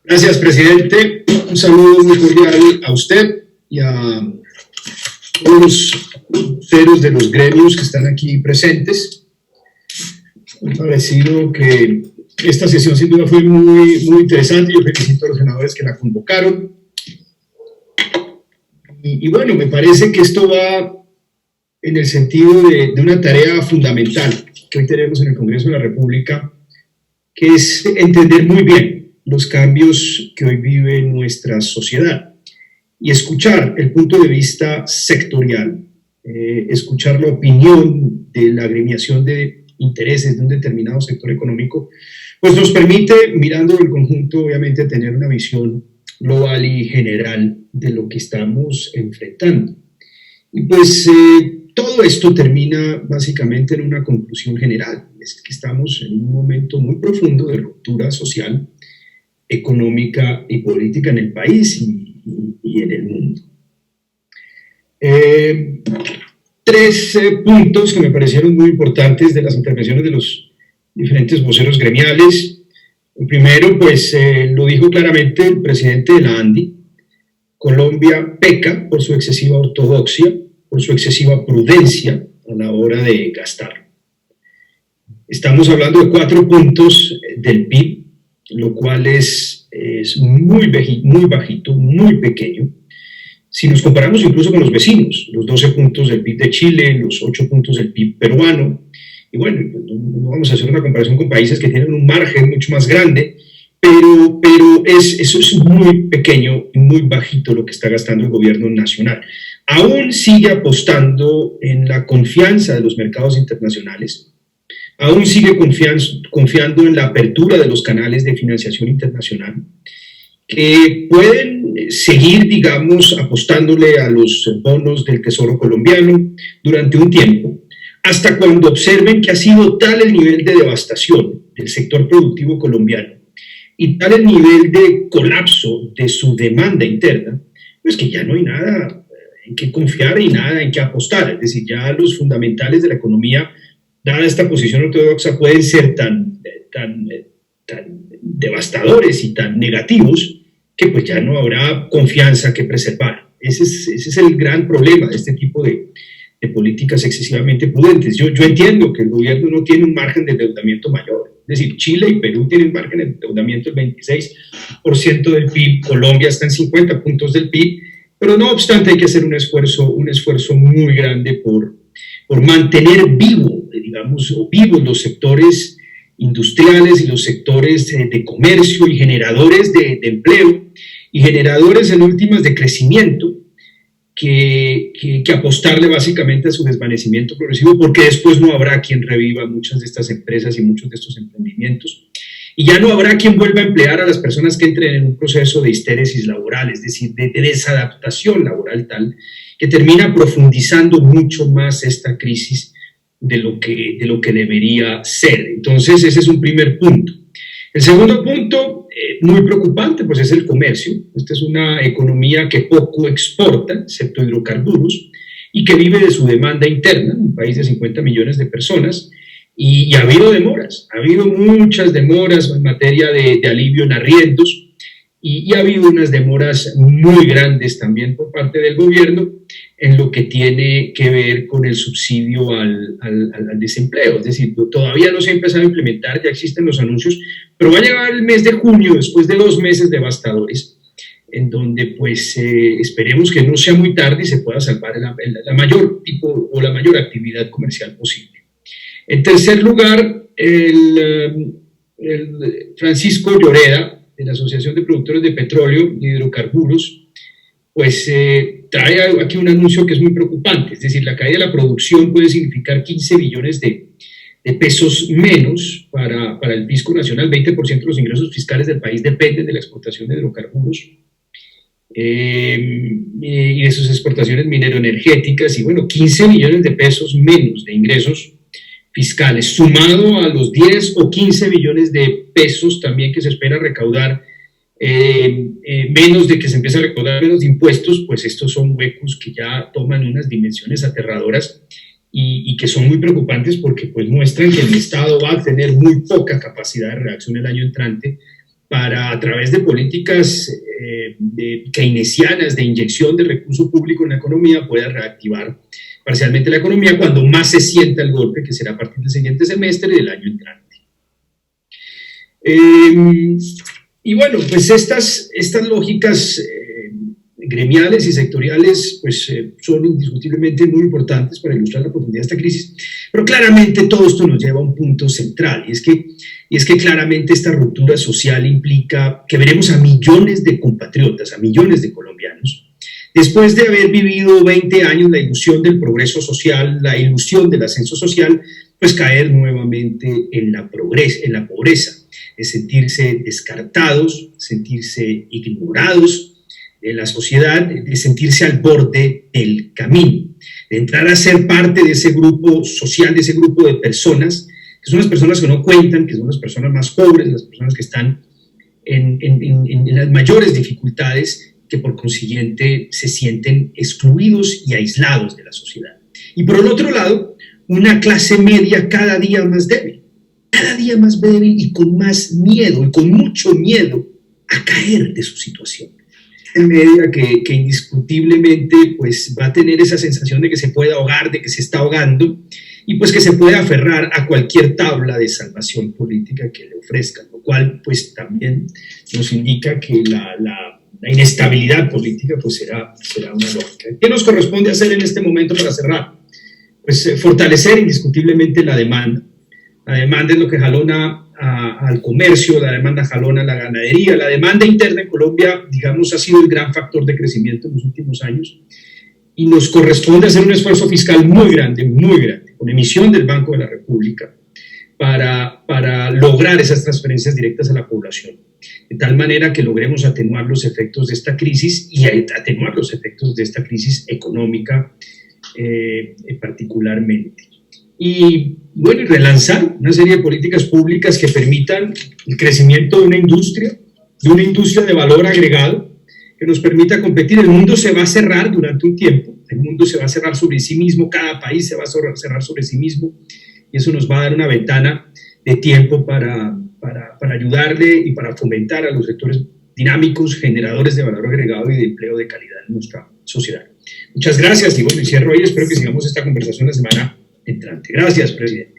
Gracias, presidente. Un saludo muy cordial a usted y a todos los ceros de los gremios que están aquí presentes. Me ha parecido que esta sesión sin duda fue muy interesante. Yo felicito a los senadores que la convocaron. Y bueno, me parece que esto va en el sentido de una tarea fundamental que hoy tenemos en el Congreso de la República, que es entender muy bien los cambios que hoy vive nuestra sociedad y escuchar el punto de vista sectorial, escuchar la opinión de la agremiación de intereses de un determinado sector económico, pues nos permite, mirando el conjunto, obviamente, tener una visión global y general de lo que estamos enfrentando. Y pues todo esto termina básicamente en una conclusión general, es que estamos en un momento muy profundo de ruptura social, económica y política en el país y en el mundo. Tres puntos que me parecieron muy importantes de las intervenciones de los diferentes voceros gremiales. El primero, pues lo dijo claramente el presidente de la ANDI: Colombia peca por su excesiva ortodoxia, por su excesiva prudencia a la hora de gastar. Estamos hablando de 4 puntos del PIB, lo cual es muy bajito, muy pequeño. Si nos comparamos incluso con los vecinos, los 12 puntos del PIB de Chile, los 8 puntos del PIB peruano, y bueno, no vamos a hacer una comparación con países que tienen un margen mucho más grande, pero eso es muy pequeño y muy bajito lo que está gastando el gobierno nacional. Aún sigue apostando en la confianza de los mercados internacionales, aún sigue confiando en la apertura de los canales de financiación internacional, que pueden seguir, digamos, apostándole a los bonos del Tesoro colombiano durante un tiempo, hasta cuando observen que ha sido tal el nivel de devastación del sector productivo colombiano y tal el nivel de colapso de su demanda interna, pues que ya no hay nada en qué confiar y nada en qué apostar. Es decir, ya los fundamentales de la economía, dada esta posición ortodoxa, pueden ser tan devastadores y tan negativos que pues ya no habrá confianza que preservar. Ese es el gran problema de este tipo de políticas excesivamente prudentes. Yo entiendo que el gobierno no tiene un margen de endeudamiento mayor. Es decir, Chile y Perú tienen margen de endeudamiento del 26% del PIB, Colombia está en 50 puntos del PIB, pero no obstante hay que hacer un esfuerzo muy grande por mantener vivos los sectores industriales y los sectores de comercio y generadores de empleo y generadores en últimas de crecimiento, que apostarle básicamente a su desvanecimiento progresivo, porque después no habrá quien reviva muchas de estas empresas y muchos de estos emprendimientos, y ya no habrá quien vuelva a emplear a las personas que entren en un proceso de histéresis laboral, es decir, de desadaptación laboral tal, que termina profundizando mucho más esta crisis de lo que debería ser. Entonces, ese es un primer punto. El segundo punto, muy preocupante, pues es el comercio. Esta es una economía que poco exporta, excepto hidrocarburos, y que vive de su demanda interna, un país de 50 millones de personas, y ha habido demoras, ha habido muchas demoras en materia de alivio en arriendos, y ha habido unas demoras muy grandes también por parte del gobierno en lo que tiene que ver con el subsidio al desempleo. Es decir, todavía no se ha empezado a implementar, ya existen los anuncios, pero va a llegar el mes de junio, después de 2 meses devastadores, en donde pues esperemos que no sea muy tarde y se pueda salvar la mayor actividad comercial posible. En tercer lugar, el Francisco Lloreda, de la Asociación de Productores de Petróleo y Hidrocarburos, pues trae aquí un anuncio que es muy preocupante. Es decir, la caída de la producción puede significar 15 billones de pesos menos para el fisco nacional. 20% de los ingresos fiscales del país dependen de la exportación de hidrocarburos y de sus exportaciones mineroenergéticas, y bueno, 15 billones de pesos menos de ingresos fiscales, sumado a los 10 o 15 billones de pesos también que se espera recaudar, menos de que se empiece a recaudar menos de impuestos, pues estos son huecos que ya toman unas dimensiones aterradoras y que son muy preocupantes, porque pues muestran que el Estado va a tener muy poca capacidad de reacción el año entrante para, a través de políticas keynesianas de inyección de recurso público en la economía, pueda reactivar parcialmente la economía cuando más se sienta el golpe, que será a partir del siguiente semestre y del año entrante. Y bueno, pues estas lógicas gremiales y sectoriales pues, son indiscutiblemente muy importantes para ilustrar la profundidad de esta crisis, pero claramente todo esto nos lleva a un punto central, y es que claramente esta ruptura social implica que veremos a millones de compatriotas, a millones de colombianos, después de haber vivido 20 años la ilusión del progreso social, la ilusión del ascenso social, pues caer nuevamente en la pobreza, es sentirse descartados, sentirse ignorados de la sociedad, de sentirse al borde del camino, de entrar a ser parte de ese grupo social, de ese grupo de personas, que son las personas que no cuentan, que son las personas más pobres, las personas que están en las mayores dificultades, que por consiguiente se sienten excluidos y aislados de la sociedad. Y por el otro lado, una clase media cada día más débil y con más miedo, y con mucho miedo a caer de su situación. En media que indiscutiblemente pues, va a tener esa sensación de que se puede ahogar, de que se está ahogando, y pues que se puede aferrar a cualquier tabla de salvación política que le ofrezcan, lo cual pues también nos indica que la inestabilidad política pues será una lógica. ¿Qué nos corresponde hacer en este momento para cerrar? Pues fortalecer indiscutiblemente la demanda. La demanda es lo que jalona al comercio, la demanda jalona a la ganadería, la demanda interna en Colombia, digamos, ha sido el gran factor de crecimiento en los últimos años, y nos corresponde hacer un esfuerzo fiscal muy grande, con emisión del Banco de la República, para lograr esas transferencias directas a la población, de tal manera que logremos atenuar los efectos de esta crisis y atenuar los efectos de esta crisis económica particularmente. Y bueno, y relanzar una serie de políticas públicas que permitan el crecimiento de una industria de valor agregado, que nos permita competir. El mundo se va a cerrar durante un tiempo, el mundo se va a cerrar sobre sí mismo, cada país se va a cerrar sobre sí mismo, y eso nos va a dar una ventana de tiempo para ayudarle y para fomentar a los sectores dinámicos, generadores de valor agregado y de empleo de calidad en nuestra sociedad. Muchas gracias, y bueno, y cierro ahí, espero que sigamos esta conversación la semana entrante. Gracias, presidente.